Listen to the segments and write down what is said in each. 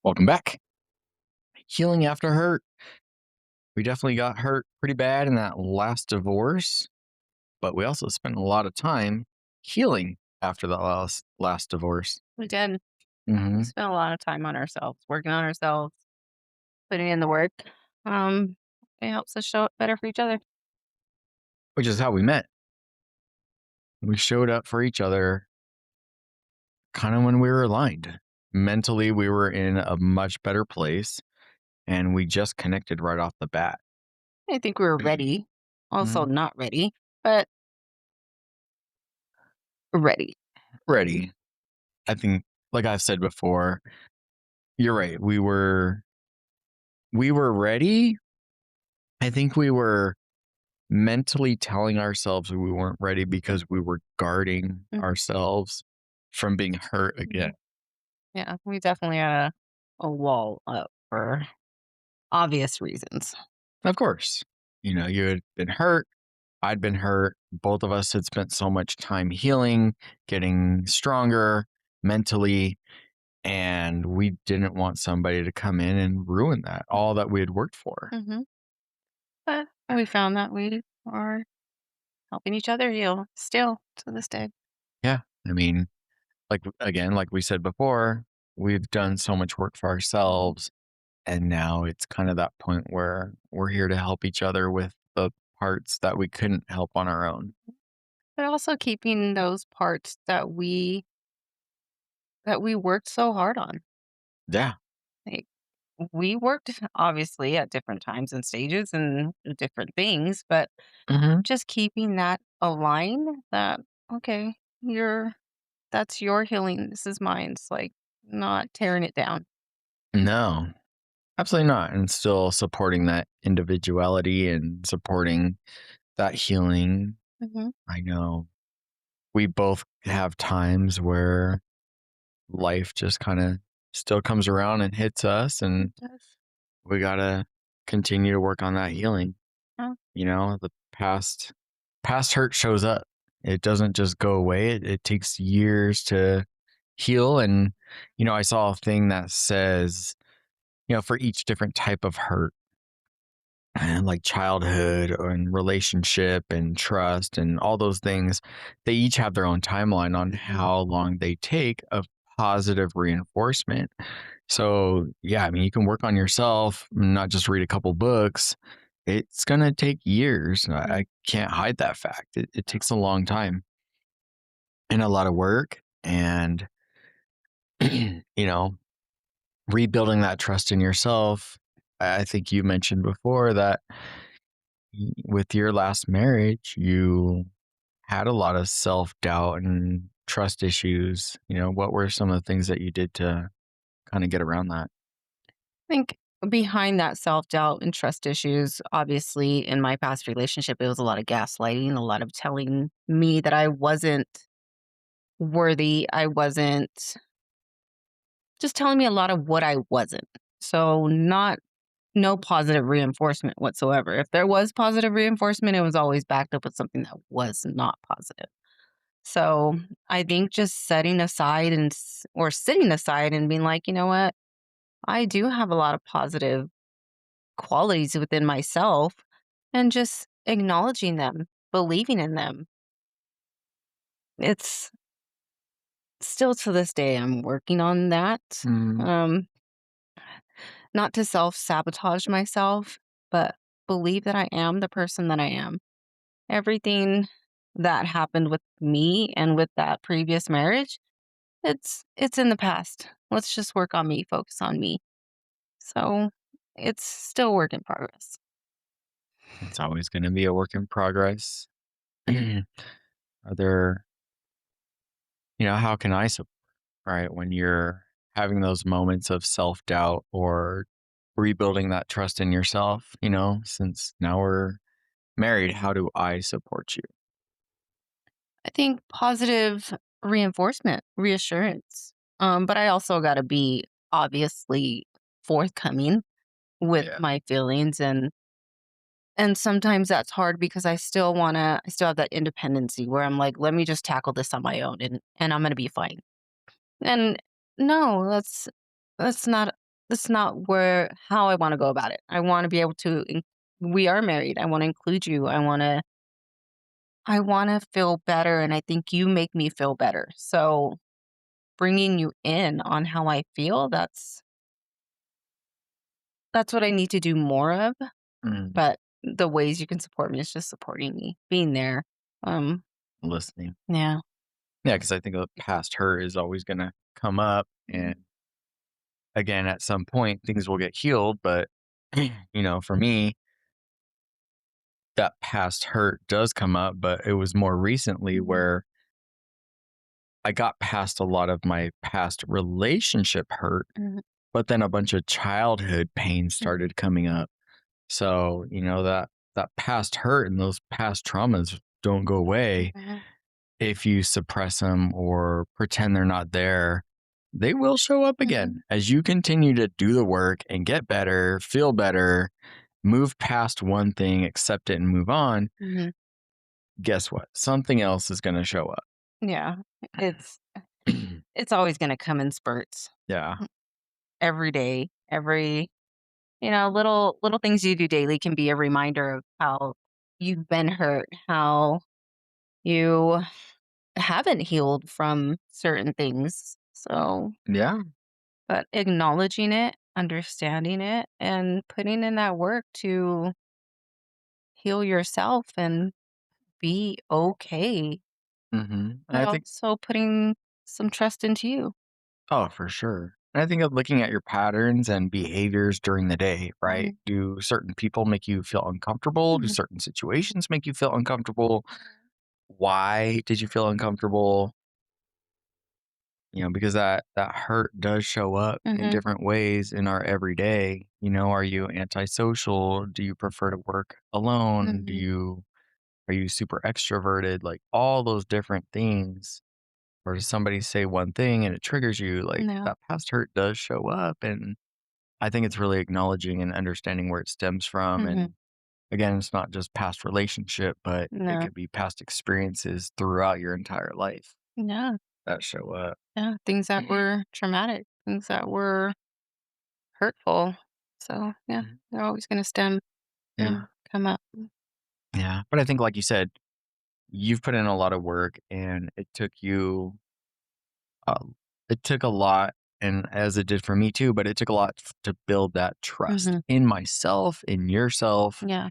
Welcome back. Healing after hurt. We definitely got hurt pretty bad in that last divorce, but we also spent a lot of time healing after that last divorce. We did. We Hmm. spent a lot of time on ourselves, working on ourselves, putting in the work. Um, it helps us show up better for each other. Which is how we met. We showed up for each other kind of when we were aligned. Mentally, we were in a much better place and we just connected right off the bat. I think we were ready. Also, Mhm. not ready, but ready. Ready. I think, like I've said before, you're right. We were ready. I think we were mentally telling ourselves we weren't ready because we were guarding Mhm. ourselves from being hurt again. Yeah, we definitely had a wall up for obvious reasons. Of course, you had been hurt. I'd been hurt. Both of us had spent so much time healing, getting stronger mentally, and we didn't want somebody to come in and ruin that, all that we had worked for. hmm But we found that we are helping each other heal still to this day. Yeah. I mean, like, again, like we said before, we've done so much work for ourselves. And now it's kind of that point where we're here to help each other with the parts that we couldn't help on our own. But also keeping those parts that we worked so hard on. Yeah. Like, we worked obviously at different times and stages and different things, but Hmm. just keeping that aligned that, okay, that's your healing. This is mine. It's like not tearing it down. No, absolutely not. And still supporting that individuality and supporting that healing. Hmm I know we both have times where life just kind of still comes around and hits us, and Yes. we got to continue to work on that healing. Oh, The past hurt shows up. It doesn't just go away. It takes years to heal. And, I saw a thing that says, for each different type of hurt, and like childhood and relationship and trust and all those things, they each have their own timeline on how long they take of positive reinforcement. So, yeah, I mean, you can work on yourself, not just read a couple books. It's going to take years. I can't hide that fact. It takes a long time and a lot of work. And, you know, rebuilding that trust in yourself. I think you mentioned before that with your last marriage, you had a lot of self doubt and trust issues. What were some of the things that you did to kind of get around that? I think behind that self doubt and trust issues, obviously, in my past relationship, it was a lot of gaslighting, a lot of telling me that I wasn't worthy. I wasn't just telling me a lot of what I wasn't. So, no positive reinforcement whatsoever. If there was positive reinforcement, it was always backed up with something that was not positive. So, I think just setting aside or sitting aside and being like, you know what? I do have a lot of positive qualities within myself and just acknowledging them, believing in them. It's still to this day, I'm working on that. Mm, Um, not to self sabotage myself, but believe that I am the person that I am. Everything that happened with me and with that previous marriage, it's in the past. Let's just work on me, focus on me. So it's still work in progress. it's always going to be a work in progress. Are there, how can I support, right? When you're having those moments of self doubt or rebuilding that trust in yourself, since now we're married, how do I support you? I think positive reinforcement, reassurance. But I also got to be obviously forthcoming with Yeah. my feelings and sometimes that's hard because I still have that independency where I'm like, let me just tackle this on my own and I'm going to be fine. And no, that's not that's not where how I wanna go about it. I wanna be able to in we are married. I wanna include you. I wanna feel better, and I think you make me feel better. So, bringing you in on how I feel, that's what I need to do more of, Mm, but the ways you can support me is just supporting me, being there. Um, listening. yeah. Yeah, because I think the past hurt is always gonna come up, and again, at some point, things will get healed, but, for me, that past hurt does come up, but it was more recently Mhm, where I got past a lot of my past relationship hurt, mhm, but then a bunch of childhood pain mhm, started coming up. So, that past hurt and those past traumas don't go away mhm, if you suppress them or pretend they're not there. They will show up mhm, again as you continue to do the work and get better, feel better, move past one thing, accept it, and move on. mhm. Guess what? Something else is going to show up. Yeah. It's it's always gonna come in spurts. Yeah. Every day, little things you do daily can be a reminder of how you've been hurt, how you haven't healed from certain things. So, Yeah. but acknowledging it, understanding it, and putting in that work to heal yourself and be okay, And but I think, also putting some trust into you. oh, for sure. And I think of looking at your patterns and behaviors during the day, right? Mhm, Do certain people make you feel uncomfortable? Do mhm, certain situations make you feel uncomfortable? Why did you feel uncomfortable? Because that hurt does show up in mhm, different ways in our everyday. Are you antisocial? Do you prefer to work alone? mhm. Are you super extroverted? Like all those different things. Or does somebody say one thing and it triggers you? Like No. that past hurt does show up, and I think it's really acknowledging and understanding where it stems from. Mhm. And again, it's not just past relationship, but it No. could be past experiences throughout your entire life Yeah. that show up. Yeah. Things that were traumatic, things that were hurtful. So, yeah, Mhm. they're always gonna stem Yeah. and come up. Yeah. But I think, like you said, you've put in a lot of work and it took a lot. And as it did for me too, but it took a lot to build that trust Mhm. in myself, in yourself. Yeah.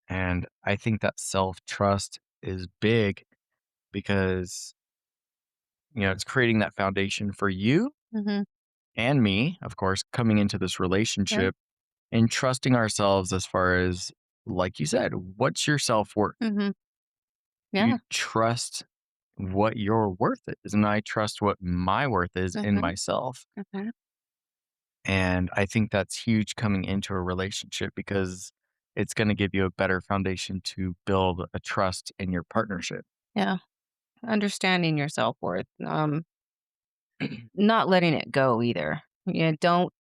And I think that self trust is big because, it's creating that foundation for you Mhm. and me, of course, coming into this Yeah. relationship and trusting ourselves as far as, like you said, what's your self worth? Mhm. You Yeah. trust what your worth is. And I trust what my worth is in Mhm. myself. Mhm. And I think that's huge coming into a relationship because it's going to give you a better foundation to build a trust in your partnership. Yeah. Understanding your self-worth, not letting it go either. Yeah, don't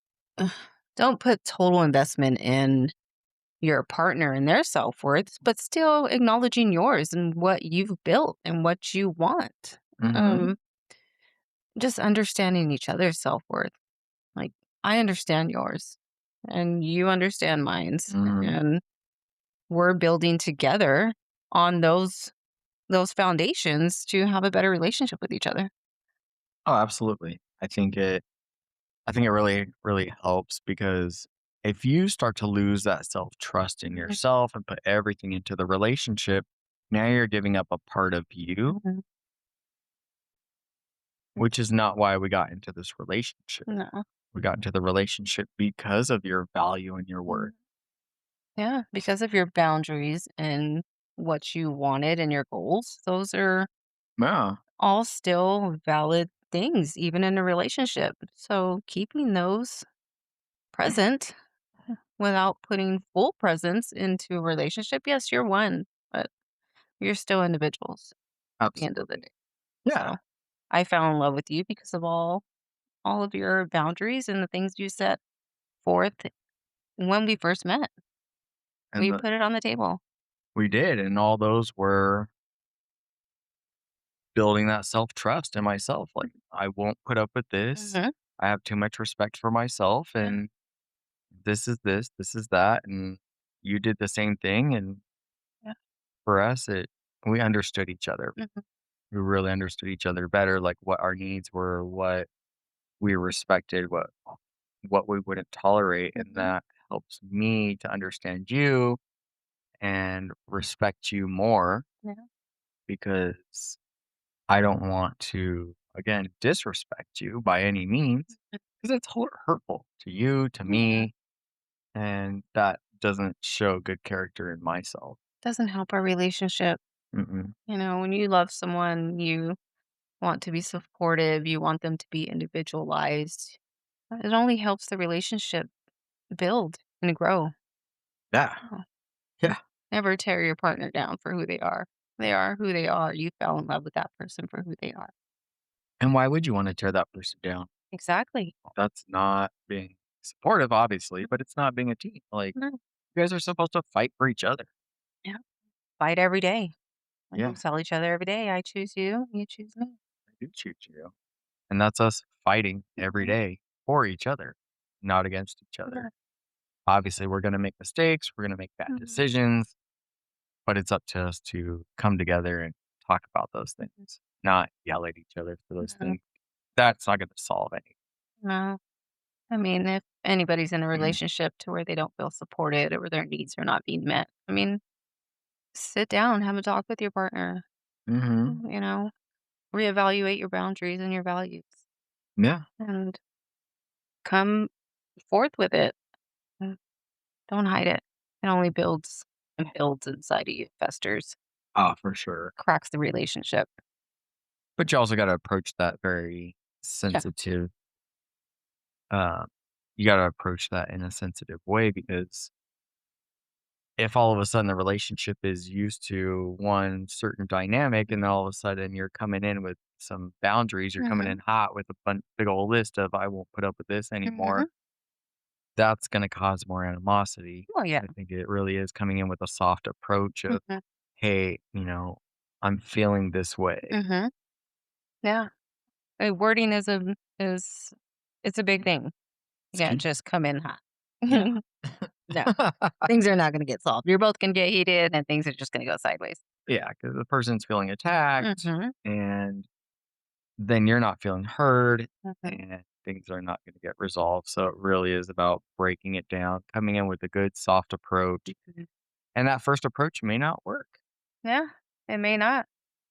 put total investment in your partner and their self-worth, but still acknowledging yours and what you've built and what you want. Hmm. Um, just understanding each other's self-worth. Like, I understand yours and you understand mine's, Hmm. and we're building together on those foundations to have a better relationship with each other. Oh, absolutely. I think it really, really helps because if you start to lose that self trust in Mhm, yourself and put everything into the relationship, now you're giving up a part of you, mhm. which is not why we got into this relationship. No. We got into the relationship because of your value and your Mhm. worth. Yeah, because of your boundaries and what you wanted and your goals, those are Yeah, all still valid things, even in a relationship. So keeping those present without putting full presence into a relationship, yes, you're one, but you're still individuals at the end of the absolutely. day. Yeah. So I fell in love with you because of all of your boundaries and the things you set forth when we first met. And We put it on the table. we did. And all those were building that self trust in myself. Like, I won't put up with this. Mhm. I have too much respect for myself, Yeah. and this is that, and you did the same thing, and Yeah. for us, it we understood each other. Mhm. We really understood each other better, like, what our needs were, what we respected, what we wouldn't tolerate, and Mhm. that helps me to understand you and respect you more Yeah. because I don't want to, again, disrespect you by any means because it's hurtful to you, to Yeah. me, and that doesn't show good character in myself. Doesn't help our relationship. Mm-mm. When you love someone, you want to be supportive, you want them to be individualized. It only helps the relationship build and grow. Yeah, Oh, yeah. never tear your partner down for who they are. They are who they are. You fell in love with that person for who they are. And why would you want to tear that person down? Exactly. That's not being supportive, obviously, but it's not being a team. Like, No. you guys are supposed to fight for each other. Yeah. Fight every day. Yeah, We tell each other every day, I choose you, you choose me. I do choose you. And that's us fighting every Mhm. day for each other, not against each Yeah. other. Obviously, we're going to make mistakes, we're going to make bad Mhm. decisions, but it's up to us to come together and talk about those Mhm. things, not yell at each other for those No. things. That's not going to solve anything. No. I mean, if anybody's in a Mm. relationship to where they don't feel supported or their needs are not being met, I mean, sit down, have a talk with your partner, Mhm. you know, reevaluate your boundaries and your values Yeah. and come forth with it. Mm, Don't hide it. It only builds and builds inside of you, festers, Oh, for sure. cracks the relationship. But you also got to approach that very Yeah. sensitive. Uh, you got to approach that in a sensitive way because if all of a sudden the relationship is used to one certain dynamic and then all of a sudden you're coming in with some boundaries, you're coming Mm-hmm. in hot with a big old list of I won't put up with this Mm-hmm. anymore, that's going to cause more animosity. Oh, yeah. I think it really is coming in with a soft approach of, Mm-hmm. hey, I'm feeling this way. Mm-hmm. Yeah. Wording is it's a big thing. You It's can't key. just come in hot. Yeah. No, things are not gonna get solved. You're both gonna get heated and things are just gonna go sideways. Yeah, because the person's feeling attacked Mhm, and then you're not feeling heard mhm, and things are not going to get resolved. So it really is about breaking it down, coming in with a good soft approach. mhm. And that first approach may not work. Yeah, it may not.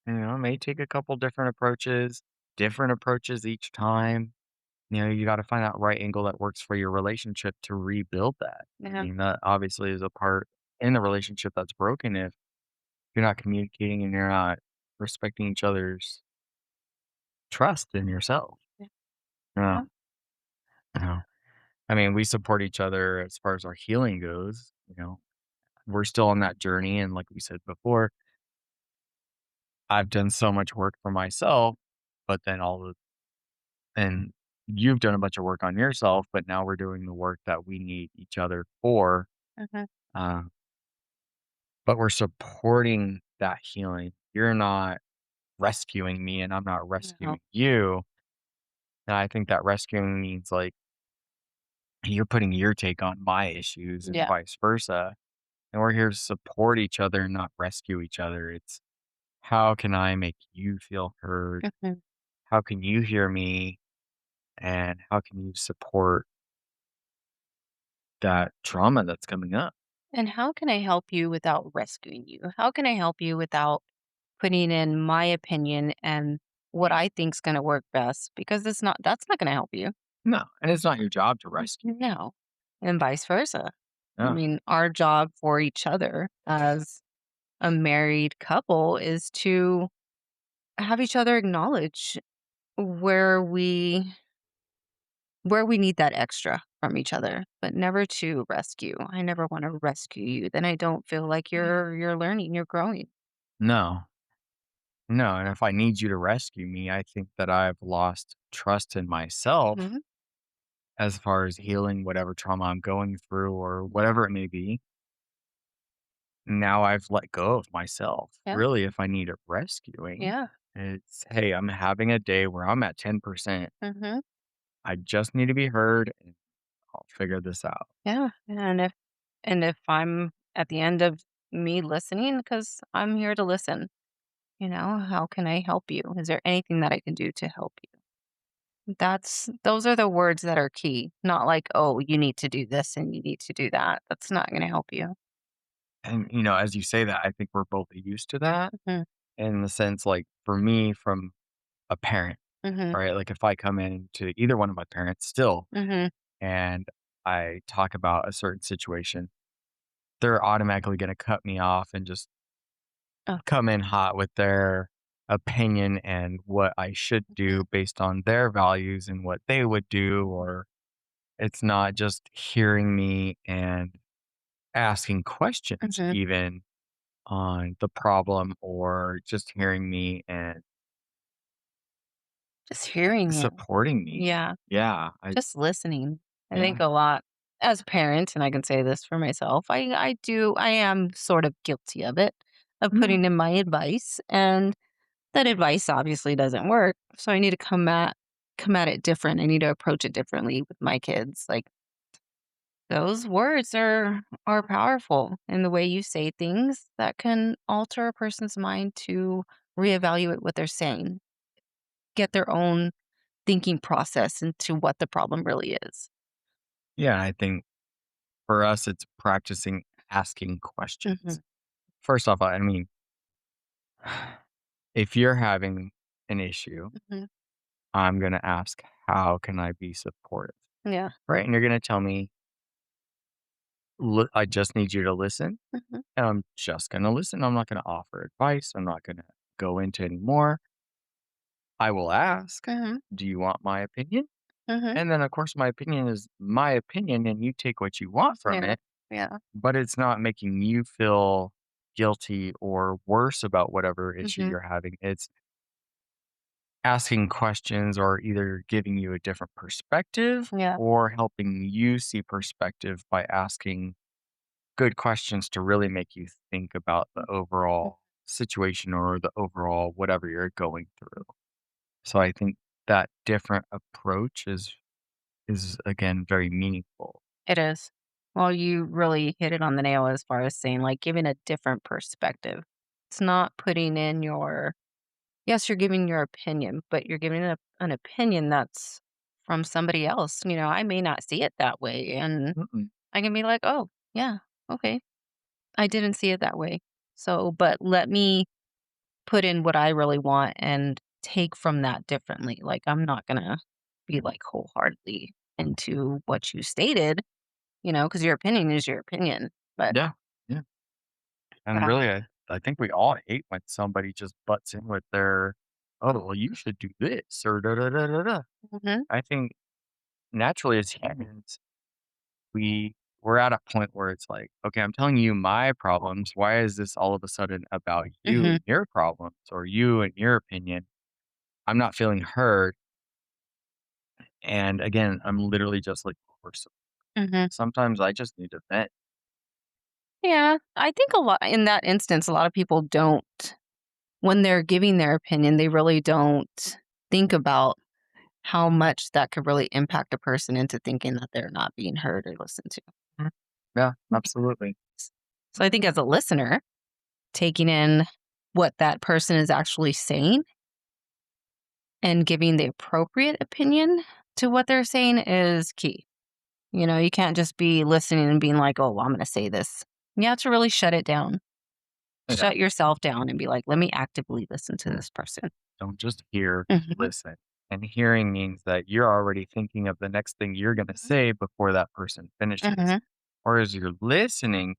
It may take a couple different approaches each time. You got to find that right angle that works for your relationship to rebuild that. I Yeah, mean, that obviously is a part in the relationship that's broken if you're not communicating and you're not respecting each other's trust in yourself. yeah, Yeah. yeah, Yeah. I mean, we support each other as far as our healing goes. We're still on that journey. And like we said before, I've done so much work for myself, but then and you've done a bunch of work on yourself, but now we're doing the work that we need each other for. mhm. Uh, but we're supporting that healing. You're not rescuing me and I'm not No, rescuing you. And I think that rescuing means like you're putting your take on my issues and yeah, vice versa. And we're here to support each other, not rescue each other. It's how can I make you feel heard? mhm. How can you hear me? And how can you support that trauma that's coming up? And how can I help you without rescuing you? How can I help you without putting in my opinion and what I think's gonna work best? Because that's not gonna help you. No. And it's not your job to rescue me. No, and vice versa. I No. mean, our job for each other as a married couple is to have each other acknowledge where we where we need that extra from each other, but never to rescue. I never want to rescue you. Then I don't feel like you're learning, you're growing. No. No. And if I need you to rescue me, I think that I've lost trust in myself Mhm. as far as healing whatever trauma I'm going through or whatever it may be. Now I've let go of myself. Yeah. Really, if I need a rescuing, Yeah. it's, hey, I'm having a day where I'm at 10%. Mhm. I just need to be heard, and I'll figure this out. Yeah, and if I'm at the end of me listening, because 'cause I'm here to listen, "How can I help you? Is there anything that I can do to help you?" Those are the words that are key, not like, "Oh, you need to do this and you need to do that." That's not gonna help you. And, as you say that, I think we're both used to that Mhm, in the sense, like, for me, from a parent, mhm, right? Like, if I come in to either one of my parents still mhm. and I talk about a certain situation, they're automatically going to cut me off and just Oh, come in hot with their opinion and what I should mhm, do based on their values and what they would do. Or it's not just hearing me and asking questions, mhm. even on the problem, or just hearing me and Just hearing you. supporting me. Yeah, Yeah. just listening. I think Yeah. a lot as a parent, and I can say this for myself, I am sort of guilty of it, of Yeah. putting in my advice, and that advice obviously doesn't work, so I need to come at it different. I need to approach it differently with my kids. Like, those words are powerful in the way you say things that can alter a person's mind to reevaluate what they're saying, get their own thinking process into what the problem really is. Yeah. I think for us, it's practicing asking questions. Mhm, First off, I mean, if you're having an issue, mhm. I'm going to ask, how can I be supportive? Yeah. Right. And you're going to tell me, I just need you to listen. Mhm, And I'm just going to listen. I'm not going to offer advice. I'm not going to go into any more. I will ask, mhm, do you want my opinion? mhm. And then, of course, my opinion is my opinion, and you take what you want from Yeah, it, yeah. but it's not making you feel guilty or worse about whatever issue Mhm. you're having. It's asking questions or either giving you a different perspective Yeah. or helping you see perspective by asking good questions to really make you think about the overall situation or the overall whatever you're going through. So I think that different approach is again very meaningful. It is. Well, you really hit it on the nail as far as saying, like, giving a different perspective. It's not putting in your yes, you're giving your opinion, but you're giving an opinion that's from somebody else. I may not see it that way, and Mm-mm. I can be like, "Oh, yeah, okay. I didn't see it that way." So, but let me put in what I really want and take from that differently. Like, I'm not gonna be, like, wholeheartedly into what you stated, because your opinion is your opinion, but Yeah. Yeah. And yeah. really I think we all hate when somebody just butts in with their, oh well you should do this or da da da da da. Mhm, I think naturally as humans we're at a point where it's like, okay, I'm telling you my problems. Why is this all of a sudden about you mhm, and your problems or you and your opinion? I'm not feeling heard. And again, I'm literally just like, mhm. sometimes I just need to vent. Yeah, I think a lot in that instance, a lot of people don't when they're giving their opinion, they really don't think about how much that could really impact a person into thinking that they're not being heard or listened to. Mhm. Yeah, absolutely. So I think as a listener, taking in what that person is actually saying and giving the appropriate opinion to what they're saying is key. You can't just be listening and being like, "Oh, well, I'm gonna say this." You have to really shut it down. Yeah. Shut yourself down and be like, "Let me actively listen to this person." Don't just hear, Mhm, listen. And hearing means that you're already thinking of the next thing you're going to say before that person finishes. mhm, Whereas you're listening,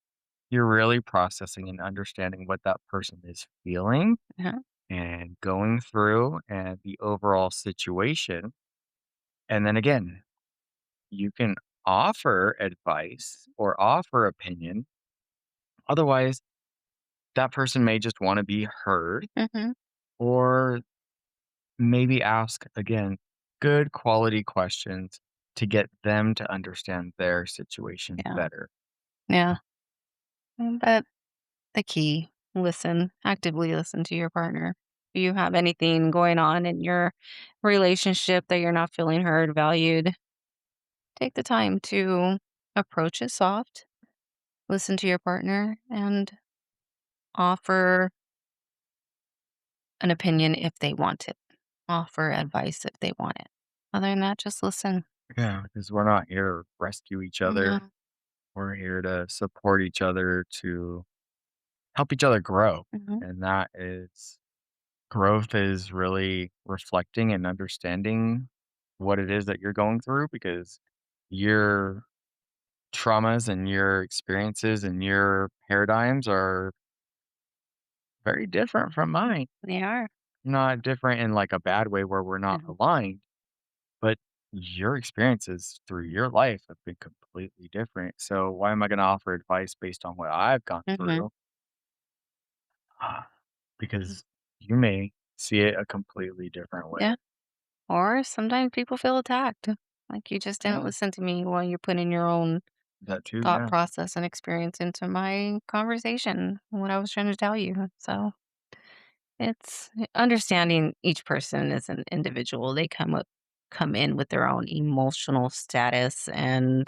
you're really processing and understanding what that person is feeling uh-huh, and going through and the overall situation. And then again, you can offer advice or offer opinion. Otherwise, that person may just want to be heard mhm, or maybe ask again good quality questions to get them to understand their situation yeah, better. yeah, but the key, actively listen to your partner you have anything going on in your relationship that you're not feeling heard, valued, take the time to approach it soft, listen to your partner, and offer an opinion if they want it, offer advice if they want it. Other than that, just listen. Yeah, because we're not here to rescue each other. No. We're here to support each other, to help each other grow. Mhm. And that is growth is really reflecting and understanding what it is that you're going through because your traumas and your experiences and your paradigms are very different from mine. They are. Not different in like a bad way where we're not Mhm. aligned, but your experiences through your life have been completely different. So why am I going to offer advice based on what I've gone Mhm. through? Because you may see it a completely different way. Yeah. Or sometimes people feel attacked. Like you just didn't Yeah, listen to me while you're putting your own that too. thought Yeah, process and experience into my conversation, what I was trying to tell you. So it's understanding each person is an individual. They come in with their own emotional status and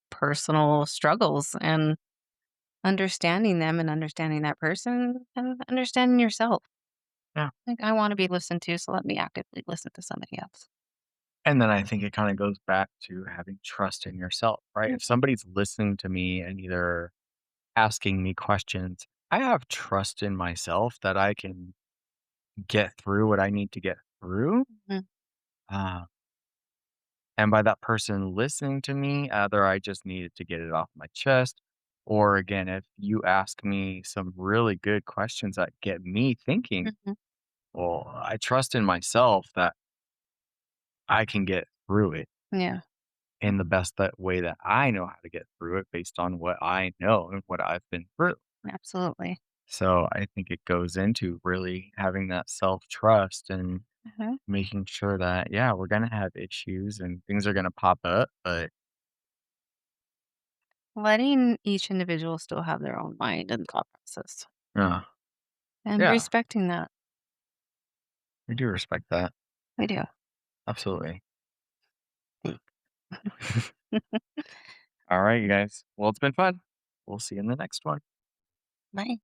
personal struggles, and understanding them and understanding that person and understanding yourself. yeah. Like I want to be listened to, so let me actively listen to somebody else. And then I think it kind of goes back to having trust in yourself, right? Mm. If somebody's listening to me and either asking me questions, I have trust in myself that I can get through what I need to get through. Mhm. Uh, and by that person listening to me, either I just needed to get it off my chest, or again, if you ask me some really good questions that get me thinking, Mhm. well, I trust in myself that I can get through it Yeah, in the best that way that I know how to get through it based on what I know and what I've been through. absolutely. So I think it goes into really having that self trust and Mhm. making sure that, yeah, we're going to have issues and things are going to pop up, but Letting each individual still have their own mind and thought process, uh, and yeah, respecting that. we do respect that. We do. Absolutely. All right, you guys. Well, it's been fun. We'll see you in the next one. Bye.